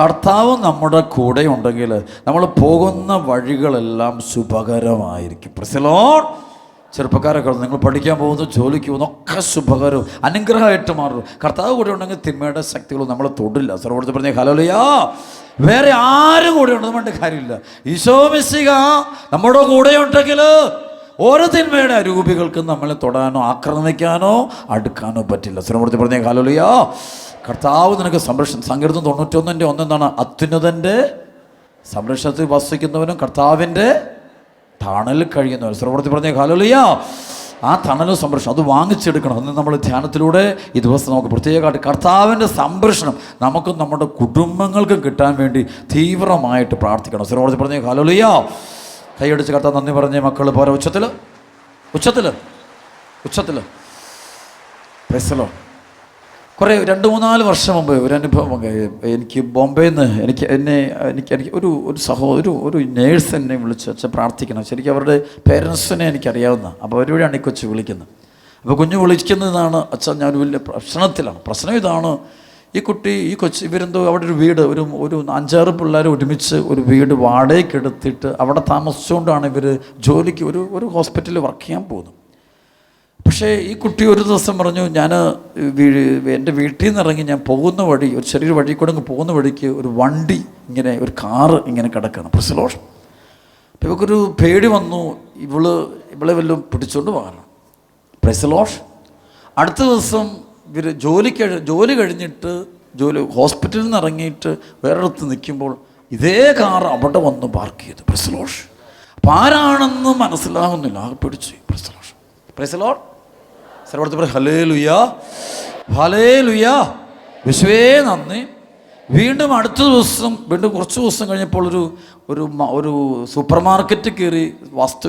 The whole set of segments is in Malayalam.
കർത്താവ് നമ്മുടെ കൂടെ ഉണ്ടെങ്കിൽ നമ്മൾ പോകുന്ന വഴികളെല്ലാം ശുഭകരമായിരിക്കും. Praise the lord. ചെറുപ്പക്കാരൊക്കെ നിങ്ങൾ പഠിക്കാൻ പോകുന്നു, ജോലിക്ക് പോകുന്നു, ഒക്കെ ശുഭകരവും അനുഗ്രഹമായിട്ട് മാറും. കർത്താവ് കൂടെ ഉണ്ടെങ്കിൽ തിന്മയുടെ ശക്തികളും നമ്മളെ തൊടില്ല. സർവ്വടുത്ത് പറഞ്ഞ ഹല്ലേലൂയ. വേറെ ആരും കൂടെ ഉണ്ടെന്ന് വേണ്ട കാര്യമില്ല. ഈശോ മിശിഹ നമ്മുടെ കൂടെ ഉണ്ടെങ്കിൽ ഓരോ തിന്മയുടെ അരൂപികൾക്കും നമ്മളെ തൊടാനോ ആക്രമിക്കാനോ അടുക്കാനോ പറ്റില്ല. സർവ്വടുത്ത് പറഞ്ഞ ഹല്ലേലൂയ. കർത്താവ് നിനക്ക് സംരക്ഷണം. സങ്കീർത്തനം 91:1 എന്താണ്? അത്യുന്നതൻ്റെ സംരക്ഷണത്തിൽ വസിക്കുന്നവനും കർത്താവിൻ്റെ തണൽ കഴിയുന്നവൻ. സർവ്വത്തിൽ പറഞ്ഞ ഹല്ലേലൂയ. ആ തണലും സംരക്ഷണം അത് വാങ്ങിച്ചെടുക്കണം. അന്ന് നമ്മൾ ധ്യാനത്തിലൂടെ ഈ ദിവസം നമുക്ക് പ്രത്യേകമായിട്ട് കർത്താവിൻ്റെ സംരക്ഷണം നമുക്കും നമ്മുടെ കുടുംബങ്ങൾക്കും കിട്ടാൻ വേണ്ടി തീവ്രമായിട്ട് പ്രാർത്ഥിക്കണം. സർവ്വത്തിൽ പറഞ്ഞ ഹല്ലേലൂയ. കൈയടിച്ച് കർത്താവ് നന്ദി പറഞ്ഞ മക്കൾ പോരാ. ഉച്ചത്തിൽ പ്രൈസ് ദി ലോർഡ്. കുറേ 2-3 വർഷം മുമ്പ് ഒരു അനുഭവം. എനിക്ക് ബോംബെയിൽ നിന്ന് എനിക്ക് ഒരു നേഴ്സ് എന്നെ വിളിച്ച് അച്ഛൻ പ്രാർത്ഥിക്കണം. ശരിക്കും അവരുടെ പേരൻസിനെ എനിക്കറിയാവുന്ന. അപ്പോൾ അവരോടാണ് ഈ കൊച്ചു വിളിക്കുന്നത്. അപ്പോൾ കുഞ്ഞ് വിളിക്കുന്നതാണ്, അച്ഛൻ ഞാൻ വലിയ പ്രശ്നത്തിലാണ്. പ്രശ്നം ഇതാണ്, ഈ കൊച്ച് ഇവരെന്തോ അവിടെ ഒരു വീട് ഒരു 5-6 പിള്ളേർ ഒരുമിച്ച് ഒരു വീട് വാടകയ്ക്ക് എടുത്തിട്ട് അവിടെ താമസിച്ചുകൊണ്ടാണ് ഇവർ ജോലിക്ക് ഒരു ഹോസ്പിറ്റലിൽ വർക്ക് ചെയ്യാൻ പോകുന്നത്. പക്ഷേ ഈ കുട്ടി ഒരു ദിവസം പറഞ്ഞു, ഞാൻ എൻ്റെ വീട്ടിൽ നിന്ന് ഇറങ്ങി ഞാൻ പോകുന്ന വഴി ഒരു ചെറിയൊരു വഴി കൂടെ പോകുന്ന വഴിക്ക് ഒരു വണ്ടി ഇങ്ങനെ ഒരു കാറ് ഇങ്ങനെ കിടക്കണം. Price the lord. അപ്പോൾ ഇവൾക്കൊരു പേടി വന്നു, ഇവളെ വല്ലതും പിടിച്ചുകൊണ്ട് പോകാനാണ്. Price the Lord. അടുത്ത ദിവസം ഇവർ ജോലി കഴിഞ്ഞിട്ട് ഹോസ്പിറ്റലിൽ നിന്ന് ഇറങ്ങിയിട്ട് വേറൊരിടത്ത് നിൽക്കുമ്പോൾ ഇതേ കാർ അവിടെ വന്ന് പാർക്ക് ചെയ്തു. Praise the lord. അപ്പോൾ ആരാണെന്ന് മനസ്സിലാകുന്നില്ല, ആകെ പിടിച്ചു. Praise the lord. Praise the lord. സർവ്വത്തിൽ പറ ഹല്ലേലൂയ, ഹല്ലേലൂയ. യേശുവേ നന്ദി. വീണ്ടും അടുത്ത ദിവസം കുറച്ച് ദിവസം കഴിഞ്ഞപ്പോൾ ഒരു സൂപ്പർ മാർക്കറ്റ് കയറി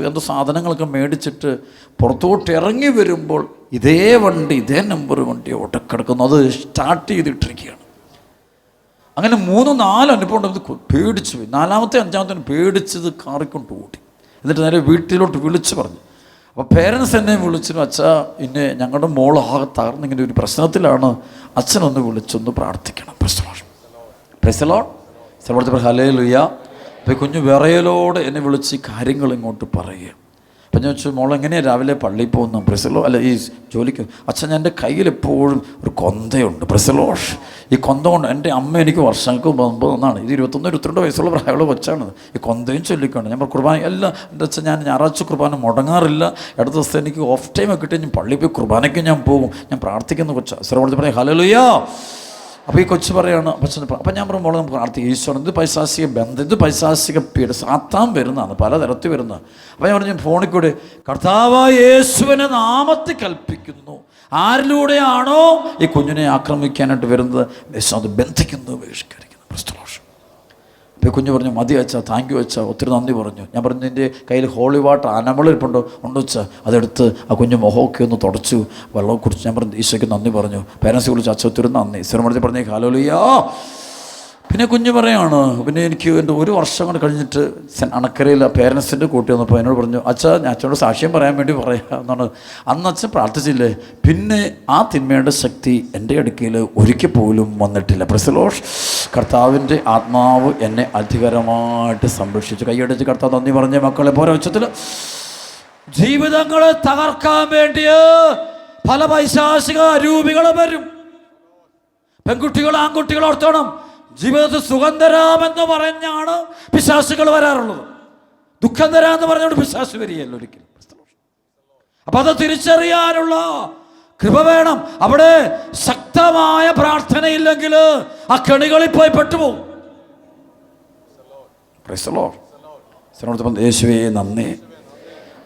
എന്തോ സാധനങ്ങളൊക്കെ മേടിച്ചിട്ട് പുറത്തോട്ട് ഇറങ്ങി വരുമ്പോൾ ഇതേ നമ്പർ വണ്ടി ഒട്ടക്കിടക്കുന്നു. അത് സ്റ്റാർട്ട് ചെയ്തിട്ടിരിക്കുകയാണ്. അങ്ങനെ 3-4 അനുഭവം ഉണ്ടെങ്കിൽ പേടിച്ചു പോയി. 4-ാമത്തെ 5-ാമത്തെ പേടിച്ചത് കാറിക്കൊണ്ട് ഓടി. എന്നിട്ട് നേരെ വീട്ടിലോട്ട് വിളിച്ച് പറഞ്ഞു. അപ്പോൾ പേരൻസ് എന്നെ വിളിച്ചു, അച്ഛാ ഇന്നെ ഞങ്ങളുടെ മോൾ ആകെ തകർന്നിങ്ങനെ ഒരു പ്രശ്നത്തിലാണ്, അച്ഛനൊന്ന് വിളിച്ചൊന്ന് പ്രാർത്ഥിക്കണം. Praise the lord. സർവ്വത്തിൽ ഹല്ലേലൂയ. അപ്പോൾ കുഞ്ഞ് വിറയലോടെ എന്നെ വിളിച്ച് കാര്യങ്ങൾ ഇങ്ങോട്ട് പറയുക. അപ്പം ഞാൻ വെച്ചു, മോളെങ്ങനെയാണ് രാവിലെ പള്ളിയിൽ പോകുന്ന? Price the Lord. അല്ല ഈ ജോലിക്ക്. അച്ഛൻ എൻ്റെ കയ്യിൽ എപ്പോഴും ഒരു കൊന്തയുണ്ട്. Price the Lord. ഈ കൊന്ത കൊണ്ട് എൻ്റെ അമ്മ എനിക്ക് വർഷങ്ങൾക്ക് മുമ്പ് തന്നാണ്. ഇത് 21-22 വയസ്സുള്ള പ്രായമുള്ള കൊച്ചാണ്. ഈ കൊന്തയും ചൊല്ലിക്കൊണ്ട് ഞാൻ കുർബാന എല്ലാം എന്താ വെച്ചാൽ ഞാൻ ഞായറാഴ്ച കുർബാന മുടങ്ങാറില്ല. അടുത്ത ദിവസം എനിക്ക് ഓഫ് ടൈം ഒക്കെ കിട്ടി ഞാൻ പള്ളിയിൽ പോയി കുർബാനയ്ക്ക് ഞാൻ പോകും. ഞാൻ പ്രാർത്ഥിക്കുന്ന കൊച്ചാണ്. സർവ്വത്തിൽ പറയാം ഹല്ലേലൂയ. അപ്പോൾ ഈ കൊച്ചു പറയാണ്, അപ്പം ഞാൻ പറയുമ്പോൾ നമുക്ക് പ്രാർത്ഥിക്കും, ഈശ്വരൻ ഇത് പൈശാചിക ബന്ധം, ഇത് പൈശാചിക പീഡ, സാത്താൻ വരുന്നതാണ്, പലതരത്തിൽ വരുന്നത്. അപ്പോൾ ഞാൻ പറഞ്ഞു ഫോണിൽ കൂടെ കർത്താവായ യേശുവിനെ നാമത്തിൽ കൽപ്പിക്കുന്നു, ആരിലൂടെയാണോ ഈ കുഞ്ഞിനെ ആക്രമിക്കാനായിട്ട് വരുന്നത് യേശു അത് ബന്ധിക്കുന്നു, ബഹിഷ്കരിക്കുന്നു. പ്രസ്തോഷം. അപ്പോൾ കുഞ്ഞ് പറഞ്ഞു മതി വെച്ചാൽ, താങ്ക് യു വെച്ചാൽ, ഒത്തിരി നന്ദി പറഞ്ഞു. ഞാൻ പറഞ്ഞു നിൻ്റെ കയ്യിൽ ഹോളി വാട്ടർ അനമളിരിപ്പുണ്ടോ? ഉണ്ടോ വെച്ചാൽ അതെടുത്ത് ആ കുഞ്ഞ് മുഖമൊക്കെ ഒന്ന് തുടച്ചു വെള്ളം കുടിച്ചു. ഞാൻ പറഞ്ഞു ഈശോയ്ക്ക് നന്ദി പറഞ്ഞു. പേരൻസ് വിളിച്ചു അച്ഛ ഒത്തിരി നന്ദി. സിനിമ പറഞ്ഞേ ഹല്ലേലൂയ. പിന്നെ കുഞ്ഞ് പറയാണ്, പിന്നെ എനിക്ക് എൻ്റെ 1 വർഷം കൊണ്ട് കഴിഞ്ഞിട്ട് അണക്കരയിൽ പേരൻസിൻ്റെ കൂട്ടി വന്നപ്പോൾ എന്നോട് പറഞ്ഞു അച്ഛാ ഞാൻ അച്ഛനോട് സാക്ഷ്യം പറയാൻ വേണ്ടി പറയാം എന്നാണ്. അന്ന് അച്ഛൻ പ്രാർത്ഥിച്ചില്ലേ, പിന്നെ ആ തിന്മയുടെ ശക്തി എൻ്റെ അടുക്കൽ ഒരിക്കൽ പോലും വന്നിട്ടില്ല. Price the Lord. കർത്താവിൻ്റെ ആത്മാവ് എന്നെ അധികരമായിട്ട് സംരക്ഷിച്ചു. കൈയടിച്ച് കർത്താവ് നന്ദി പറഞ്ഞ മക്കളെ പോരാ. ഉച്ചത്തിൽ ജീവിതങ്ങളെ തകർക്കാൻ വേണ്ടിയ പല പൈശാചിക രൂപികളും വരും. പെൺകുട്ടികൾ ആൺകുട്ടികൾ ഓർത്തോണം, ജീവിതത്തിൽ സുഖം തരാമെന്ന് പറഞ്ഞാണ് പിശാചുകൾ വരാറുള്ളത്. ദുഃഖം തരാമെന്ന് പറഞ്ഞുകൊണ്ട് പിശാച് വരികയല്ല ഒരിക്കലും. അപ്പം അത് തിരിച്ചറിയാനുള്ള കൃപ വേണം. അവിടെ ശക്തമായ പ്രാർത്ഥനയില്ലെങ്കിൽ ആ കെണികളിൽ പോയി പെട്ടുപോകും. യേശുവേ നന്ദി.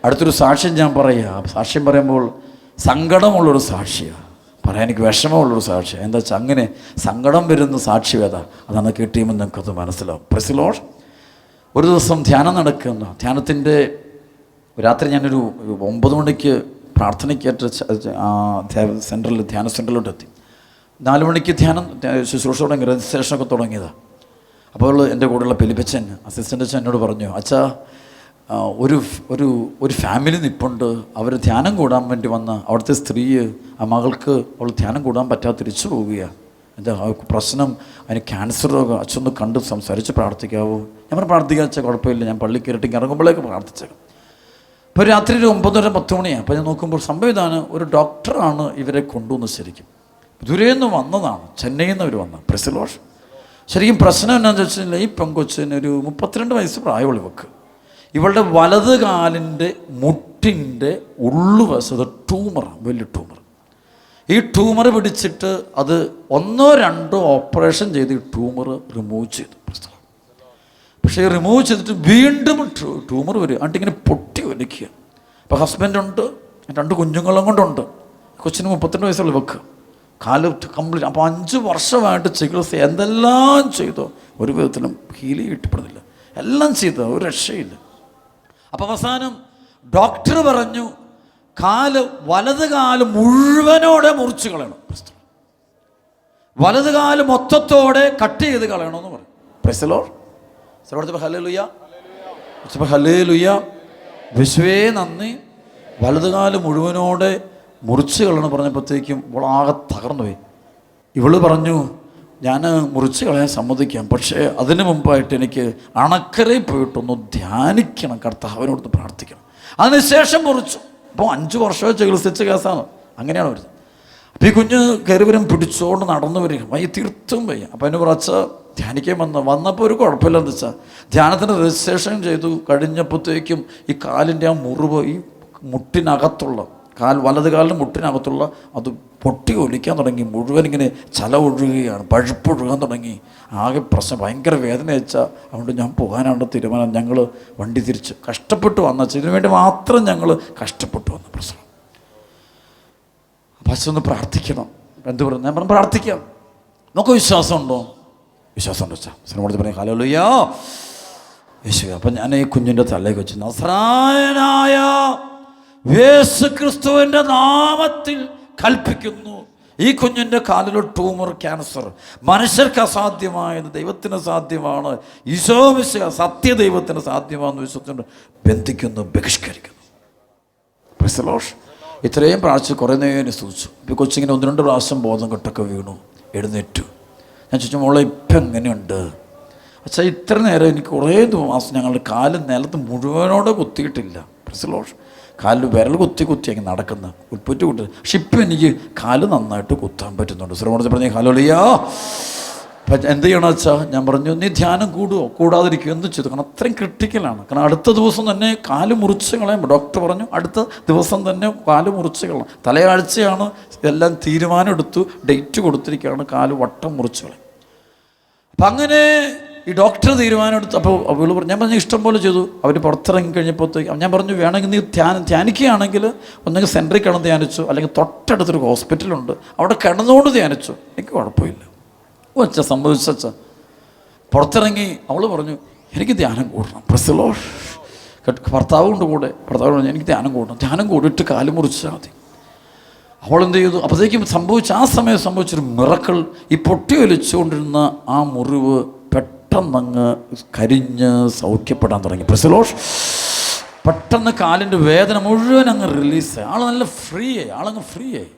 അടുത്തൊരു സാക്ഷ്യം ഞാൻ പറയാം. സാക്ഷ്യം പറയുമ്പോൾ സങ്കടമുള്ളൊരു സാക്ഷിയാണ് പറയാൻ, എനിക്ക് വിഷമമുള്ളൊരു സാക്ഷ്യം. എന്താ വെച്ചാൽ അങ്ങനെ സങ്കടം വരുന്ന സാക്ഷ്യവേദ അതാണ് കിട്ടിയുമെന്ന് നിങ്ങൾക്കത് മനസ്സിലാവും. Price the Lord. ഒരു ദിവസം ധ്യാനം നടക്കുന്ന ധ്യാനത്തിൻ്റെ രാത്രി ഞാനൊരു 9 മണിക്ക് പ്രാർത്ഥനയ്ക്കായിട്ട് സെൻറ്ററിൽ ധ്യാന സെൻറ്ററിലോട്ട് എത്തി. 4 മണിക്ക് ശുശ്രൂഷ തുടങ്ങി, രജിസ്ട്രേഷനൊക്കെ തുടങ്ങിയതാണ്. അപ്പോൾ എൻ്റെ കൂടെയുള്ള ഫിലിപ്പച്ചൻ അസിസ്റ്റൻ്റ് അച്ഛൻ എന്നോട് പറഞ്ഞു, അച്ഛാ ഒരു ഫാമിലി നിൽപ്പുണ്ട്, അവർ ധ്യാനം കൂടാൻ വേണ്ടി വന്ന അവിടുത്തെ സ്ത്രീ ആ മകൾക്ക് അവൾ ധ്യാനം കൂടാൻ പറ്റാതെ തിരിച്ചു പോവുകയാണ്. എന്താ പ്രശ്നം, അതിന് ക്യാൻസർ രോഗം. അച്ഛനൊന്ന് കണ്ട് സംസാരിച്ച് പ്രാർത്ഥിക്കാവോ? ഞാൻ പ്രാർത്ഥിക്കാൻ വെച്ചാൽ കുഴപ്പമില്ല, ഞാൻ പള്ളി കയറിയിട്ട് ഇറങ്ങുമ്പോഴേക്ക് പ്രാർത്ഥിച്ചേക്കാം. ഇപ്പോൾ രാത്രി ഒരു 9:30-10 മണിയാണ്. അപ്പോൾ ഞാൻ നോക്കുമ്പോൾ സംഭവം ഇതാണ്, ഒരു ഡോക്ടറാണ് ഇവരെ കൊണ്ടുവന്ന്. ശരിക്കും ദൂരേന്ന് വന്നതാണ്, ചെന്നൈയിൽ നിന്ന് അവർ വന്ന പ്രസിലോഷ്. ശരിക്കും പ്രശ്നം എന്താണെന്ന് വെച്ചാൽ ഈ പെങ്കൊച്ചിന് ഒരു 32 വയസ്സ് പ്രായമുള്ള ഇവക്ക്. ഇവളുടെ വലത് കാലിൻ്റെ മുട്ടിൻ്റെ ഉള്ളുവശത്ത് ട്യൂമറാണ്, വലിയ ട്യൂമർ. ഈ ട്യൂമർ പിടിച്ചിട്ട് അത് 1-2 ഓപ്പറേഷൻ ചെയ്ത് ഈ ട്യൂമർ റിമൂവ് ചെയ്തു. പക്ഷേ റിമൂവ് ചെയ്തിട്ട് വീണ്ടും ട്യൂമർ വരും. എന്നിട്ട് ഇങ്ങനെ പൊട്ടി ഒലിക്കുക. അപ്പോൾ ഹസ്ബൻഡുണ്ട്, 2 കുഞ്ഞുങ്ങളും കൊണ്ടുണ്ട്. കൊച്ചിന് 32 വയസ്സുള്ള ഇവക്ക്. കാല് കംപ്ലീറ്റ്. അപ്പോൾ 5 വർഷമായിട്ട് ചികിത്സ എന്തെല്ലാം ചെയ്തോ ഒരു വിധത്തിലും ഹീൽ കിട്ടപ്പെടുന്നില്ല. എല്ലാം ചെയ്തോ ഒരു രക്ഷയില്ല. അപ്പോൾ അവസാനം ഡോക്ടർ പറഞ്ഞു, വലത് കാല് മുഴുവനോടെ മുറിച്ച് കളയണം, വലത് കാല് മൊത്തത്തോടെ കട്ട് ചെയ്ത് കളയണമെന്ന് പറയും. Price the Lord. Hallelujah, hallelujah. യേശുവേ നന്ദി. വലത് കാല് മുഴുവനോടെ മുറിച്ച് കളയണം പറഞ്ഞപ്പോഴത്തേക്കും ഇവളാകെ തകർന്നു പോയി. ഇവള് പറഞ്ഞു, ഞാൻ മുറിച്ച് കളയാൻ സമ്മതിക്കാം, പക്ഷേ അതിന് മുമ്പായിട്ട് എനിക്ക് അണക്കരയിൽ പോയിട്ടൊന്ന് ധ്യാനിക്കണം, കർത്താവിനോട് പ്രാർത്ഥിക്കണം. അതിനുശേഷം മുറിച്ചു. അപ്പോൾ 5 വർഷമേ ചികിത്സിച്ച കേസാണ്. അങ്ങനെയാണ് വരുന്നത്. അപ്പോൾ ഈ കുഞ്ഞ് കയറിവരും പിടിച്ചോണ്ട് നടന്നു വരിക, വയ്യ, തീർത്തും വയ്യ. അപ്പോൾ അതിന് കുറച്ച് ധ്യാനിക്കാൻ വന്നപ്പോൾ ഒരു കുഴപ്പമില്ലെന്ന് വെച്ചാൽ ധ്യാനത്തിന് രജിസ്ട്രേഷൻ ചെയ്തു കഴിഞ്ഞപ്പോഴത്തേക്കും ഈ കാലിൻ്റെ ആ മുറിവ്, ഈ മുട്ടിനകത്തുള്ള വലത് കാലിന് മുട്ടിനകത്തുള്ള അത് പൊട്ടി ഒലിക്കാൻ തുടങ്ങി. മുഴുവൻ ഇങ്ങനെ ചല ഒഴുകുകയാണ്, പഴുപ്പൊഴുകാൻ തുടങ്ങി. ആകെ പ്രശ്നം, ഭയങ്കര വേദന വെച്ചാൽ. അതുകൊണ്ട് ഞാൻ പോകാനാണ് തീരുമാനം. ഞങ്ങൾ വണ്ടി തിരിച്ച് കഷ്ടപ്പെട്ട് വന്ന, ഇതിനു വേണ്ടി മാത്രം ഞങ്ങൾ കഷ്ടപ്പെട്ടു വന്ന പ്രശ്നം. പക്ഷെ ഒന്ന് പ്രാർത്ഥിക്കണം. എന്ത് പറഞ്ഞു? ഞാൻ പറഞ്ഞു പ്രാർത്ഥിക്കാം. നമുക്ക് വിശ്വാസമുണ്ടോ? വിശ്വാസമുണ്ടോ വെച്ചാൽ സിനിമ പറയാം, ഹല്ലേലൂയ യേശു. അപ്പം ഞാൻ ഈ കുഞ്ഞിൻ്റെ തലയിൽ വെച്ച് നസ്രായനായ യേശുക്രിസ്തുവിൻ്റെ നാമത്തിൽ കൽപ്പിക്കുന്നു, ഈ കുഞ്ഞിൻ്റെ കാലിൽ ട്യൂമർ, ക്യാൻസർ മനുഷ്യർക്ക് അസാധ്യമായത് ദൈവത്തിന് സാധ്യമാണ്. ഈശോ മിശിഹ സത്യദൈവത്തിന് സാധ്യമാണെന്ന് വിശ്വസിച്ചുകൊണ്ട് ബന്ധിക്കുന്നു, ബഹിഷ്കരിക്കുന്നു. Praise the lord. ഇത്രയും പ്രാവശ്യം കുറേ നേരം സൂചിച്ചു. ഇപ്പോൾ കൊച്ചിങ്ങനെ 1-2 പ്രാവശ്യം ബോധം കെട്ടൊക്കെ വീണു, എഴുന്നേറ്റു. ഞാൻ ചോദിച്ചു, മോളെ ഇപ്പം എങ്ങനെയുണ്ട്? അച്ഛാ, ഇത്ര നേരം എനിക്ക് കുറേ മാസം ഞങ്ങളുടെ കാല് നിലത്ത് മുഴുവനോടെ കുത്തിയിട്ടില്ല. Praise the lord. കാലിൽ വിരൽ കുത്തി അങ്ങ് നടക്കുന്ന ഉൽപ്പറ്റി കുട്ടി. പക്ഷെ ഇപ്പം എനിക്ക് കാല് നന്നായിട്ട് കുത്താൻ പറ്റുന്നുണ്ട്. ശ്രമോട് പറഞ്ഞ ഹല്ലേലൂയ. എന്ത് ചെയ്യണം വെച്ചാൽ ഞാൻ പറഞ്ഞു, നീ ധ്യാനം കൂടുമോ കൂടാതിരിക്കുമോ എന്ത് ചെയ്തു? കാരണം അത്രയും ക്രിട്ടിക്കലാണ്. കാരണം അടുത്ത ദിവസം തന്നെ കാല് മുറിച്ച് കളയാം. ഡോക്ടർ പറഞ്ഞു അടുത്ത ദിവസം തന്നെ കാല് മുറിച്ച് കളയാം. തലയാഴ്ചയാണ്, എല്ലാം തീരുമാനം എടുത്തു, ഡേറ്റ് കൊടുത്തിരിക്കുകയാണ്, കാല് വട്ടം മുറിച്ച് കളയാം. അപ്പം അങ്ങനെ ഈ ഡോക്ടർ തീരുമാനം എടുത്തു. അപ്പോൾ അവൾ പറഞ്ഞു, ഞാൻ പറഞ്ഞു ഇഷ്ടം പോലെ ചെയ്തു. അവർ പുറത്തിറങ്ങി കഴിഞ്ഞപ്പോഴത്തേക്ക് ഞാൻ പറഞ്ഞു, വേണമെങ്കിൽ നീ ധ്യാനിക്കുകയാണെങ്കിൽ ഒന്നെങ്കിൽ സെൻറ്ററിൽ കിടന്ന് ധ്യാനിച്ചു, അല്ലെങ്കിൽ തൊട്ടടുത്തൊരു ഹോസ്പിറ്റലുണ്ട്, അവിടെ കിടന്നുകൊണ്ട് ധ്യാനിച്ചു, എനിക്ക് കുഴപ്പമില്ല. അച്ഛ സംഭവിച്ച പുറത്തിറങ്ങി അവൾ പറഞ്ഞു, എനിക്ക് ധ്യാനം കൂടണം. Price the Lord. ഭർത്താവ് പറഞ്ഞു, എനിക്ക് ധ്യാനം കൂടണം. ധ്യാനം കൂടിയിട്ട് കാല് മുറിച്ചാൽ മതി. അവളെന്ത് ചെയ്തു? അപ്പോഴത്തേക്കും ആ സമയം സംഭവിച്ചൊരു മിറക്കിൾ. ഈ പൊട്ടി ഒലിച്ചുകൊണ്ടിരുന്ന ആ മുറിവ് പെട്ടെന്നങ്ങ് കരിഞ്ഞ് സൗഖ്യപ്പെടാൻ തുടങ്ങി. Price the Lord. പെട്ടെന്ന് കാലിൻ്റെ വേദന മുഴുവൻ അങ്ങ് റിലീസായി. ആൾ നല്ല ഫ്രീ ആയി. ആളങ്ങ് ഫ്രീ ആയി.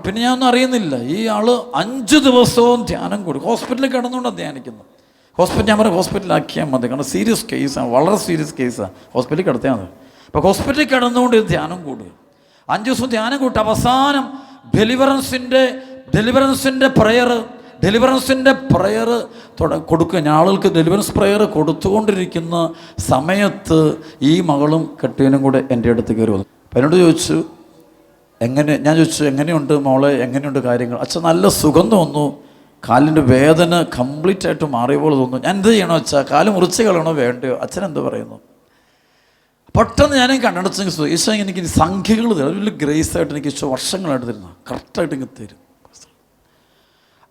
പിന്നെ ഞാനൊന്നും അറിയുന്നില്ല. ഈ ആൾ 5 ദിവസവും ധ്യാനം കൂടി. ഹോസ്പിറ്റലിൽ കിടന്നുകൊണ്ടാണ് ധ്യാനിക്കുന്നത്. ഞാൻ പറയും ഹോസ്പിറ്റലിലാക്കിയാൽ മതി, കാരണം സീരിയസ് കേസാണ്, വളരെ സീരിയസ് കേസാണ്. ഹോസ്പിറ്റലിൽ കിടത്തിയാൽ മതി. അപ്പോൾ ഹോസ്പിറ്റലിൽ കിടന്നുകൊണ്ട് ധ്യാനം കൂടുക. 5 ദിവസം ധ്യാനം കൂട്ടുക. അവസാനം ഡെലിവറൻസിൻ്റെ പ്രയർ കൊടുക്കുക. ഞാൻ ആളുകൾക്ക് ഡെലിവറൻസ് പ്രയർ കൊടുത്തുകൊണ്ടിരിക്കുന്ന സമയത്ത് ഈ മകളും കെട്ടിയനും കൂടെ എൻ്റെ അടുത്ത് കയറി വന്നു. അപ്പം എന്നോട് ചോദിച്ചു, ഞാൻ ചോദിച്ചു, എങ്ങനെയുണ്ട് മോളെ, എങ്ങനെയുണ്ട് കാര്യങ്ങൾ? അച്ഛൻ നല്ല സുഖം തോന്നുന്നു, കാലിൻ്റെ വേദന കംപ്ലീറ്റ് ആയിട്ട് മാറിയ പോലെ തോന്നുന്നു. ഞാൻ എന്ത് ചെയ്യണോ അച്ഛാ, കാല് മുറിച്ച് കളയണോ വേണ്ടയോ? അച്ഛൻ എന്ത് പറയുന്നു? പെട്ടെന്ന് ഞാനും കണ്ണടച്ച് ഈശോ എനിക്ക് സംഖ്യകൾ തരും. വലിയ ഗ്രേസ് ആയിട്ട് എനിക്ക് ഈശോ വർഷങ്ങളായിട്ട് തരുന്നു, കറക്റ്റായിട്ട് ഇങ്ങനെ തരും.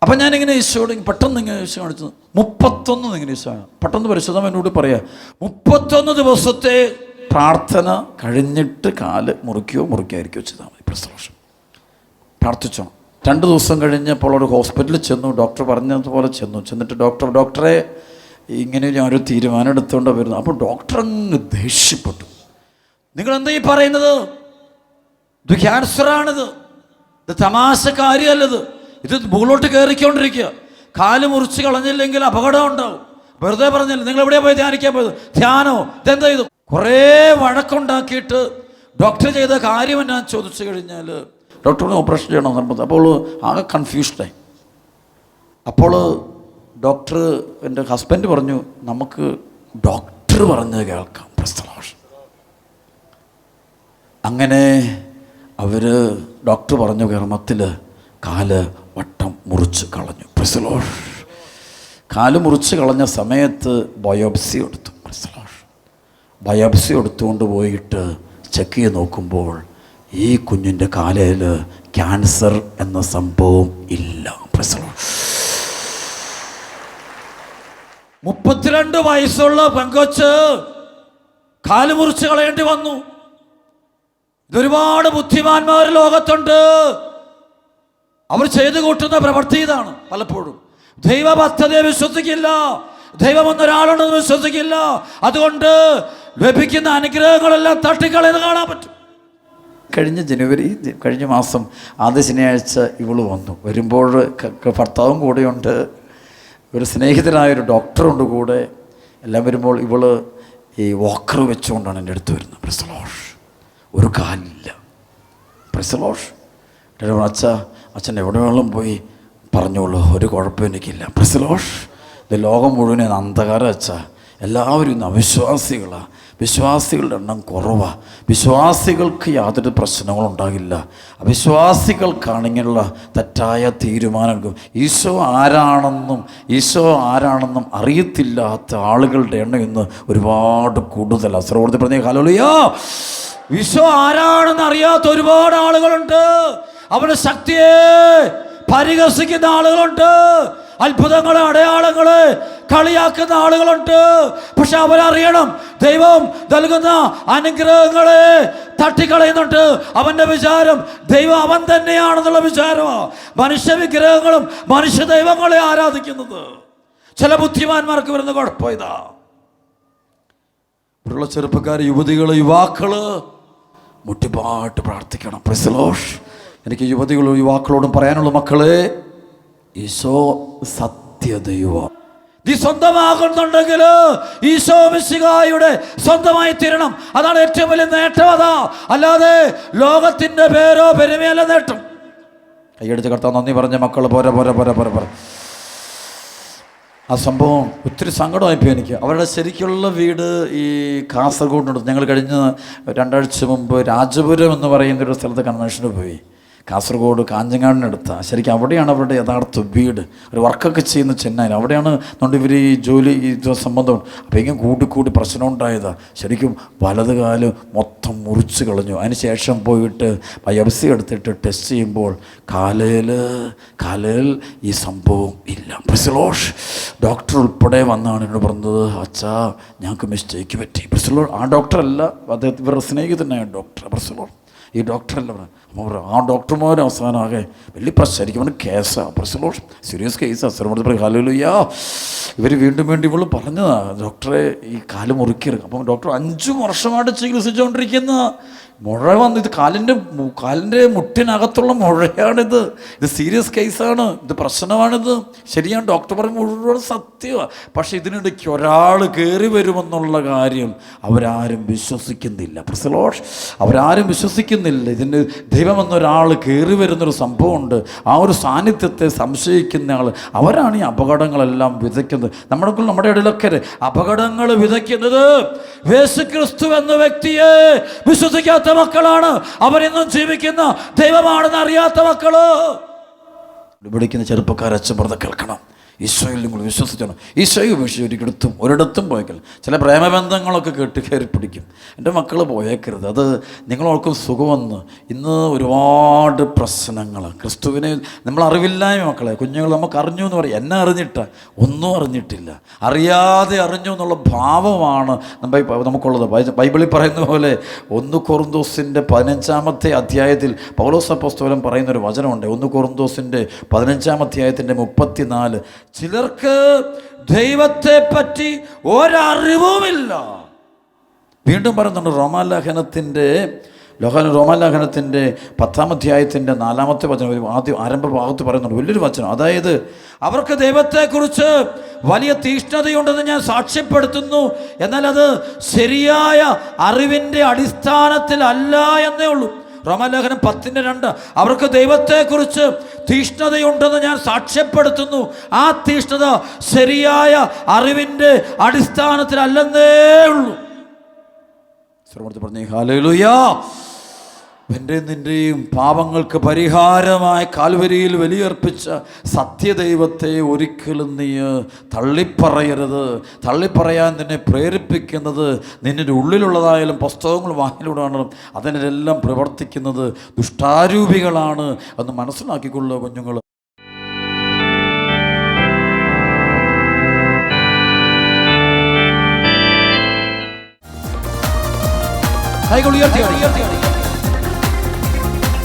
അപ്പം ഞാനിങ്ങനെ ഈശോയോട് പെട്ടെന്ന് ഇങ്ങനെ ഈശോ കാണിച്ചു 31 ഇങ്ങനെ ഈശോ പെട്ടെന്ന് പരിശോധന എന്നോട് പറയാ, 31 ദിവസത്തെ പ്രാർത്ഥന കഴിഞ്ഞിട്ട് കാല് മുറിക്കാതിരിക്കുകയോ ചെയ്താൽ മതി. പ്രസവം പ്രാർത്ഥിച്ചോ. 2 ദിവസം കഴിഞ്ഞപ്പോൾ ഒരു ഹോസ്പിറ്റലിൽ ചെന്നു. ഡോക്ടർ പറഞ്ഞതുപോലെ ചെന്നിട്ട് ഡോക്ടറെ ഇങ്ങനെ ഞാനൊരു തീരുമാനം എടുത്തുകൊണ്ട് വരുന്നു. അപ്പോൾ ഡോക്ടർ അങ്ങ് ദേഷ്യപ്പെട്ടു. നിങ്ങളെന്താ ഈ പറയുന്നത്? ഇത് ക്യാൻസറാണിത്, ഇത് തമാശ കാര്യമല്ലത്. ഇത് മുകളിലോട്ട് കയറിക്കൊണ്ടിരിക്കുക. കാല് മുറിച്ച് കളഞ്ഞില്ലെങ്കിൽ അപകടം ഉണ്ടാവും. വെറുതെ പറഞ്ഞില്ല. നിങ്ങൾ എവിടെയാ പോയി ധ്യാനിക്കാൻ പോയത്? ധ്യാനോ? ഇതെന്താ ചെയ്തു? കുറേ വഴക്കുണ്ടാക്കിയിട്ട് ഡോക്ടർ ചെയ്ത കാര്യം എന്നാ ചോദിച്ചു കഴിഞ്ഞാൽ ഡോക്ടറിന് ഓപ്പറേഷൻ ചെയ്യണം നിർബന്ധം. അപ്പോൾ ആകെ കൺഫ്യൂസ്ഡായി. അപ്പോൾ ഡോക്ടർ, എൻ്റെ ഹസ്ബൻഡ് പറഞ്ഞു, നമുക്ക് ഡോക്ടർ പറഞ്ഞത് കേൾക്കാം. അങ്ങനെ അവർ ഡോക്ടർ പറഞ്ഞു കർമ്മത്തിൽ കാല് വട്ടം മുറിച്ച് കളഞ്ഞു. കാല് മുറിച്ച് കളഞ്ഞ സമയത്ത് ബയോപ്സി എടുത്തു. ബയോപ്സി എടുത്തുകൊണ്ട് പോയിട്ട് ചെക്ക് ചെയ്ത് നോക്കുമ്പോൾ ഈ കുഞ്ഞിൻ്റെ കാലയിൽ ക്യാൻസർ എന്ന സംഭവം ഇല്ല. 32 വയസ്സുള്ള പെങ്കൊച്ച് കാല് മുറിച്ച് കളയേണ്ടി വന്നു. ഇതൊരുപാട് ബുദ്ധിമാന്മാർ ലോകത്തുണ്ട്. അവർ ചെയ്തു കൂട്ടുന്ന പ്രവൃത്തി ഇതാണ്. പലപ്പോഴും ദൈവ പദ്ധതിയെ വിശ്വസിക്കില്ല, ദൈവമെന്നൊരാളുണ്ടെന്ന് വിശ്വസിക്കില്ല. അതുകൊണ്ട് ലഭിക്കുന്ന അനുഗ്രഹങ്ങളെല്ലാം തട്ടിക്കളയെന്ന് കാണാൻ പറ്റും. കഴിഞ്ഞ മാസം ആദ്യ ശനിയാഴ്ച ഇവള് വന്നു. വരുമ്പോൾ ഭർത്താവും കൂടെയുണ്ട്, ഒരു സ്നേഹിതനായൊരു ഡോക്ടറുണ്ട് കൂടെ. എല്ലാം വരുമ്പോൾ ഇവള് ഈ വാക്കർ വെച്ചുകൊണ്ടാണ് എൻ്റെ അടുത്ത് വരുന്നത്. ഒരു കാലില്ല. അച്ഛൻ എവിടെ വേണം പോയി പറഞ്ഞോളൂ, ഒരു കുഴപ്പം എനിക്കില്ല. ഇത് ലോകം മുഴുവൻ അന്ധകാരം അച്ഛാ. എല്ലാവരും ഇന്ന് അവിശ്വാസികളാണ്. വിശ്വാസികളുടെ എണ്ണം കുറവാണ്. വിശ്വാസികൾക്ക് യാതൊരു പ്രശ്നങ്ങളും ഉണ്ടാകില്ല. അവിശ്വാസികൾക്കാണിങ്ങനെയുള്ള തെറ്റായ തീരുമാനങ്ങൾ. ഈശോ ആരാണെന്നും അറിയത്തില്ലാത്ത ആളുകളുടെ എണ്ണം ഇന്ന് ഒരുപാട് കൂടുതലാണ്. സർവ്വത്തിൽ പറഞ്ഞ ഹല്ലേലൂയ. ഈശോ ആരാണെന്ന് അറിയാത്ത ഒരുപാട് ആളുകളുണ്ട്. അവരുടെ ശക്തിയെ പരിഹസിക്കുന്ന ആളുകളുണ്ട്. അത്ഭുതങ്ങളെ, അടയാളങ്ങളെ കളിയാക്കുന്ന ആളുകളുണ്ട്. പക്ഷെ അവരറിയണം, ദൈവം നൽകുന്ന അനുഗ്രഹങ്ങളെ തട്ടിക്കളയുന്നുണ്ട്. അവൻ്റെ വിചാരം ദൈവം അവൻ തന്നെയാണെന്നുള്ള വിചാരമാണ്. മനുഷ്യ വിഗ്രഹങ്ങളും മനുഷ്യ ദൈവങ്ങളെ ആരാധിക്കുന്നത്. ചില ബുദ്ധിമാന്മാർക്ക് വരുന്ന കുഴപ്പം ഇതാ. ഇവിടെയുള്ള ചെറുപ്പക്കാർ, യുവതികൾ, യുവാക്കള് മുട്ടിപ്പാട്ട് പ്രാർത്ഥിക്കണം. എനിക്ക് യുവതികളും യുവാക്കളോടും പറയാനുള്ള മക്കളെ, ഈശോ സത്യദൈവം. നീ സ്വന്തമാകുന്നുണ്ടെങ്കിൽ ഈശോ മിശിഹായുടെ സ്വന്തമായി തീരണം. അതാണ് ഏറ്റവും വലിയ നേട്ടം. അതാ, അല്ലാതെ ലോകത്തിന്റെ പേരോ പെരുമയല്ല നേട്ടം. കൈയടിച്ച് കർത്താവ് നന്ദി പറഞ്ഞ മക്കൾ പോരാ. ആ സംഭവം ഒത്തിരി സങ്കടമായിപ്പോയി എനിക്ക്. അവരുടെ ശരിക്കുള്ള വീട് ഈ കാസർഗോഡിനടുത്ത്. ഞങ്ങൾ കഴിഞ്ഞ 2 ആഴ്ച മുമ്പ് രാജപുരം എന്ന് പറയുന്നൊരു സ്ഥലത്ത് കൺവെൻഷന് പോയി. കാസർഗോഡ് കാഞ്ഞങ്ങാടിനടുത്താണ്. ശരിക്കും അവിടെയാണ് അവരുടെ യഥാർത്ഥ വീട്. ഒരു വർക്കൊക്കെ ചെയ്യുന്ന ചെന്നൈയിൽ. അവിടെയാണ് അതുകൊണ്ട് ഇവർ ഈ ജോലി സംബന്ധം. അപ്പോൾ ഇങ്ങനെ കൂടി പ്രശ്നം ഉണ്ടായതാണ്. ശരിക്കും വലതുകാല് മൊത്തം മുറിച്ച് കളഞ്ഞു. അതിന് ശേഷം പോയിട്ട് ബയോപ്സി എടുത്തിട്ട് ടെസ്റ്റ് ചെയ്യുമ്പോൾ കാലയിൽ ഈ സംഭവം ഇല്ല. ഡോക്ടർ ഉൾപ്പെടെ വന്നാണ് എന്നോട് പറഞ്ഞത്, അച്ഛാ ഞങ്ങൾക്ക് മിസ്റ്റേക്ക് പറ്റി. ആ ഡോക്ടറല്ല, അദ്ദേഹം ഇവരുടെ സ്നേഹിതനായ ഡോക്ടർ. ഈ ഡോക്ടറല്ല ആ ഡോക്ടർമാർ അവസാനം ആകെ വലിയ പ്രശ്നമായിരിക്കും. കേസാണ്, സീരിയസ് കേസാണ്. ഹല്ലേലൂയ. ഇവർ വീണ്ടും ഇവള് പറഞ്ഞതാ, ഡോക്ടറെ ഈ കാല് മുറിക്കരുത്. അപ്പം ഡോക്ടർ 5 വർഷമായിട്ട് ചികിത്സിച്ചുകൊണ്ടിരിക്കുന്ന മുഴ വന്നു. ഇത് കാലിൻ്റെ മുട്ടിനകത്തുള്ള മുഴയാണിത്. ഇത് സീരിയസ് കേസാണ്, ഇത് പ്രശ്നമാണിത്. ശരിയാണ്, ഡോക്ടർ പറഞ്ഞ മുഴുവൻ സത്യമാണ്. പക്ഷെ ഇതിനിടയ്ക്ക് ഒരാൾ കയറി വരുമെന്നുള്ള കാര്യം അവരാരും വിശ്വസിക്കുന്നില്ല. അവരാരും വിശ്വസിക്കുന്നില്ല. ഇതിന് ദൈവമെന്നൊരാൾ കയറി വരുന്നൊരു സംഭവമുണ്ട്. ആ ഒരു സാന്നിധ്യത്തെ സംശയിക്കുന്ന ആൾ, അവരാണ് ഈ അപകടങ്ങളെല്ലാം വിതയ്ക്കുന്നത്. നമ്മുടെ ഇടയിലൊക്കെ അപകടങ്ങൾ വിതയ്ക്കുന്നത് യേശുക്രിസ്തു എന്ന വ്യക്തിയെ വിശ്വസിക്കാത്ത മക്കളാണ്. അവരെന്നും ജീവിക്കുന്ന ദൈവമാണെന്ന് അറിയാത്ത മക്കള്. വിളിക്കുന്ന ചെറുപ്പക്കാർ അച്ഛൻ കേൾക്കണം. ഈശോയിൽ നിങ്ങൾ വിശ്വസിക്കണം. ഈശോയെ ഉപേക്ഷിച്ച് ഒരിടത്തും പോയേക്കൽ. ചില പ്രേമബന്ധങ്ങളൊക്കെ കയറി പിടിക്കും. എൻ്റെ മക്കൾ പോയേക്കരുത്. അത് നിങ്ങളോർക്കും സുഖമെന്ന്. ഇന്ന് ഒരുപാട് പ്രശ്നങ്ങൾ ക്രിസ്തുവിനെ നമ്മൾ അറിവില്ലായ്മ. മക്കളെ, കുഞ്ഞുങ്ങൾ നമുക്ക് അറിഞ്ഞു എന്ന് പറയും. എന്നെ അറിഞ്ഞിട്ടാ? ഒന്നും അറിഞ്ഞിട്ടില്ല. അറിയാതെ അറിഞ്ഞു എന്നുള്ള ഭാവമാണ് നമുക്കുള്ളത്. ബൈബിളിൽ പറയുന്ന പോലെ 1 കൊറിന്തോസിൻ്റെ 15-ാമത്തെ അധ്യായത്തിൽ പൗലോസ് അപ്പോസ്തലൻ പറയുന്നൊരു വചനമുണ്ട്. 1 കൊറിന്തോസിൻ്റെ 15-ാം അധ്യായത്തിൻ്റെ 34. ചിലർക്ക് ദൈവത്തെ പറ്റി ഒരറിവുമില്ല. വീണ്ടും പറയുന്നുണ്ട് റോമാലേഖനത്തിൻ്റെ റോമാലേഖനത്തിൻ്റെ 10-ാം അധ്യായത്തിൻ്റെ 4-ാമത്തെ വചനം ആദ്യം ആരംഭ ഭാഗത്ത് പറയുന്നുണ്ട്, വലിയൊരു വചനം. അതായത് അവർക്ക് ദൈവത്തെക്കുറിച്ച് വലിയ തീഷ്ണതയുണ്ടെന്ന് ഞാൻ സാക്ഷ്യപ്പെടുത്തുന്നു, എന്നാൽ അത് ശരിയായ അറിവിൻ്റെ അടിസ്ഥാനത്തിലല്ല എന്നേ ഉള്ളൂ. റോമാലേഖനം 10:2 അവർക്ക് ദൈവത്തെക്കുറിച്ച് തീഷ്ണതയുണ്ടെന്ന് ഞാൻ സാക്ഷ്യപ്പെടുത്തുന്നു, ആ തീഷ്ണത ശരിയായ അറിവിൻ്റെ അടിസ്ഥാനത്തിലല്ലെന്നേ ഉള്ളൂ. പറഞ്ഞേ ഹല്ലേലൂയ. എൻ്റെ നിൻ്റെയും പാപങ്ങൾക്ക് പരിഹാരമായി കാൽവരിയിൽ ബലിയർപ്പിച്ച സത്യദൈവത്തെ ഒരിക്കലും നീ തള്ളിപ്പറയരുത്. തള്ളിപ്പറയാൻ നിന്നെ പ്രേരിപ്പിക്കുന്നത് നിൻ്റെ ഉള്ളിലുള്ളതായാലും പുസ്തകങ്ങൾ വായിലൂടെയാണെങ്കിലും അതിനെല്ലാം പ്രവർത്തിക്കുന്നത് ദുഷ്ടാരൂപികളാണ് എന്ന് മനസ്സിലാക്കിക്കൊള്ളുക കുഞ്ഞുങ്ങൾ.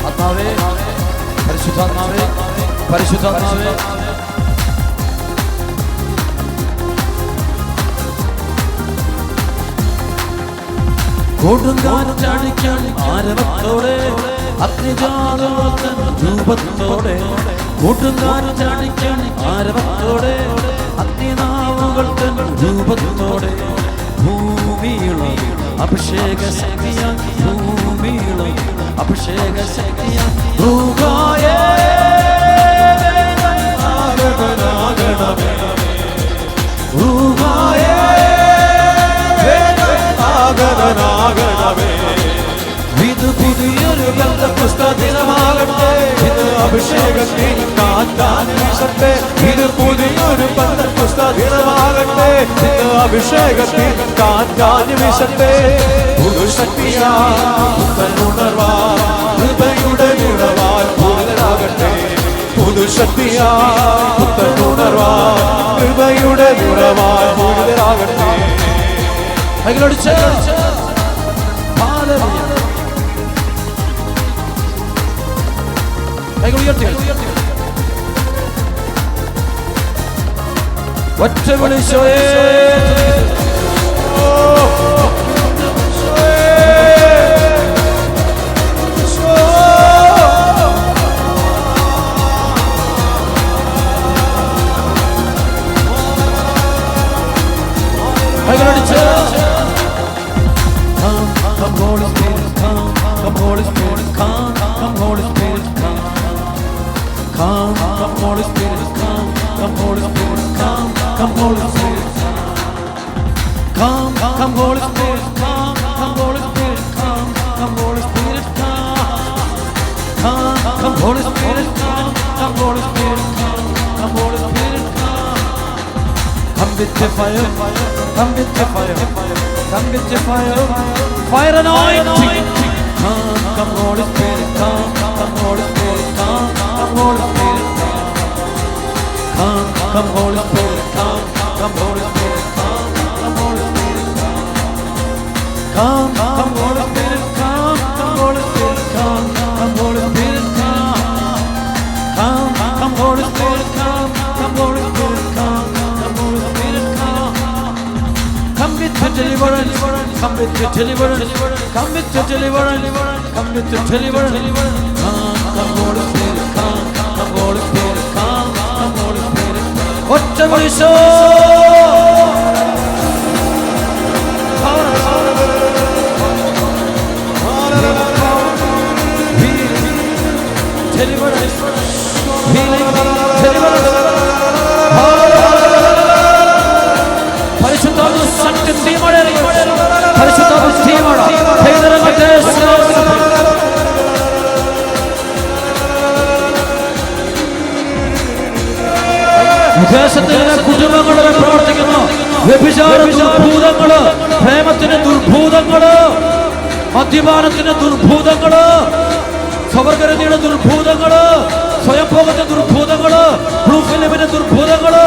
ആത്മാവേ, പരിശുദ്ധാത്മാവേ, പരിശുദ്ധാത്മാവേ, കൊടുങ്കാറ്റടിക്കാൻ ആരവത്തോടെ അഗ്നിജാലവത്തൻ രൂപത്തോടെ, കൊടുങ്കാറ്റടിക്കാൻ ആരവത്തോടെ അഗ്നിനാവുകൾ തൻ രൂപത്തോടെ, ഭൂമിയിളം അഭിഷേക ശക്തിയാൽ, ഭൂമിയിളം അഭിഷേക ശക്തിയാൽ ൂഹായേ ആഗതനാഗണമേ, ൂഹായേ ആഗതനാഗണമേ. ഇത് പുതിയൊരു പെന്തക്കോസ്താദിനമാകട്ടെ, ഇത് അഭിഷേകത്തിൽ കാറ്റാൻ വീശട്ടെ. ഇത് പുതിയൊരു പെന്തക്കോസ്താദിനമാകട്ടെ, ഇത് അഭിഷേകത്തിൽ കാറ്റാൻ വീശട്ടെ. പുതുശക്തിയാൽ കൃപയുടെ നിറവാൽ പൂരിതരാകട്ടെ, പുതുശക്തിയാൽ പുത്തനുണർവാൽ കൃപയുടെ നിറവാൽ പൂരിതരാകട്ടെ. കൈകളടിച്ച് ഒറ്റ വിളിച്ചോയേ. Come with your fire, come with your fire, fire anointing. Come Holy Spirit, come Holy Spirit, come Holy Spirit, come Holy Spirit, come Holy Spirit, come Holy Spirit, come Holy Spirit, come Holy Spirit, come Holy Spirit, come Holy Spirit, come Holy Spirit, come with your deliverance, come with your deliverance, come with your deliverance, come with your deliverance. Come Holy Spirit, come Holy Spirit, come Holy Spirit. Whatever you show, deliverance, healing, deliverance. പരിശുദ്ധാത്മ ശക്തി തീമഴ, പരിശുദ്ധാത്മ തീമഴ വിദേശത്തിന്റെ കുടുംബങ്ങളിൽ പ്രവർത്തിക്കുന്ന വ്യഭിചാര ദുർഭൂതങ്ങള്, പ്രേമത്തിന്റെ ദുർഭൂതങ്ങള്, മദ്യപാനത്തിന്റെ ദുർഭൂതങ്ങള്, സ്വവർഗരതിയുടെ ദുർഭൂതങ്ങള്, സ്വയംഭോഗത്തിന്റെ ദുർഭൂതങ്ങള്, ബ്ലൂ ഫിലിമിന്റെ ദുർഭൂതങ്ങള്,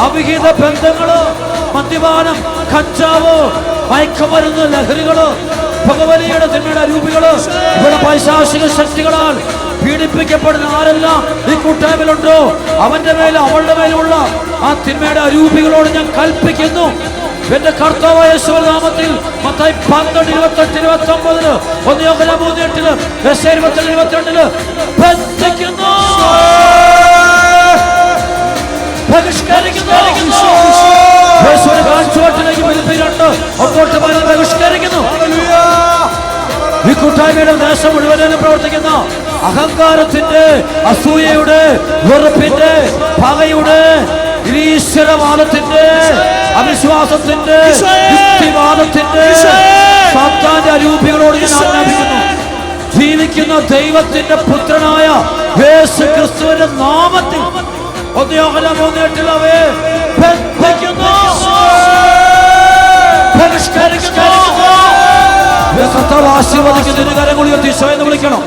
അവിഹിത ബന്ധങ്ങള്, മദ്യപാനം, കഞ്ചാവ്, മയക്കുമരുന്ന്, ലഹരികള്, ഭഗവതിയുടെ തിന്മയുടെ രൂപികള്, ഇവിടെ പൈശാചിക ശക്തികളാൽ പീഡിപ്പിക്കപ്പെടുന്ന ആരെല്ലാം ഈ കൂട്ടായ്മയിലുണ്ടോ അവന്റെ മേലും അവളുടെ മേലുമുള്ള ആ തിന്മയുടെ അരൂപികളോട് ഞാൻ കൽപ്പിക്കുന്നു, എന്റെ കർത്താവായ യേശുവിന്റെ നാമത്തിൽ മത്തായി 12:28-29 1 യോഹന്നാൻ 3:8 യെശയ്യാ 27:22 ബന്ധിക്കുന്നു, ബഹിഷ്കരിക്കുന്നു. യേശുവിനെ കാഴ്ചപ്പാട്ടിലേക്ക് പിലിപ്പിയിലുണ്ട്, അങ്ങോട്ട് പോയി ബഹിഷ്കരിക്കുന്നു. ഈ കൂട്ടായ്മയുടെ ദേശം മുഴുവനും പ്രവർത്തിക്കുന്ന അഹങ്കാരത്തിന്റെ, അസൂയയുടെ, വെറുപ്പിന്റെ, പകയുടെ, ഈശ്വരവാദത്തിന്റെ, അവിശ്വാസത്തിന്റെ, യുക്തിവാദത്തിന്റെ, സാത്താന്റെ അരൂപികളോട് ഞാൻ ആജ്ഞാപിക്കുന്നു. ജീവിക്കുന്ന ദൈവത്തിന്റെ പുത്രനായ യേശു ക്രിസ്തുവിന്റെ നാമത്തിൽ 1 യോഹന്നാൻ 3:8 അവയെ ബന്ധിക്കുന്നു, ബഹിഷ്കരിക്കുന്നു. കർത്താവ് ആശീർവദിക്കുന്ന കരങ്ങൾ ഉയർത്തി ഈശോയെ വിളിക്കണം.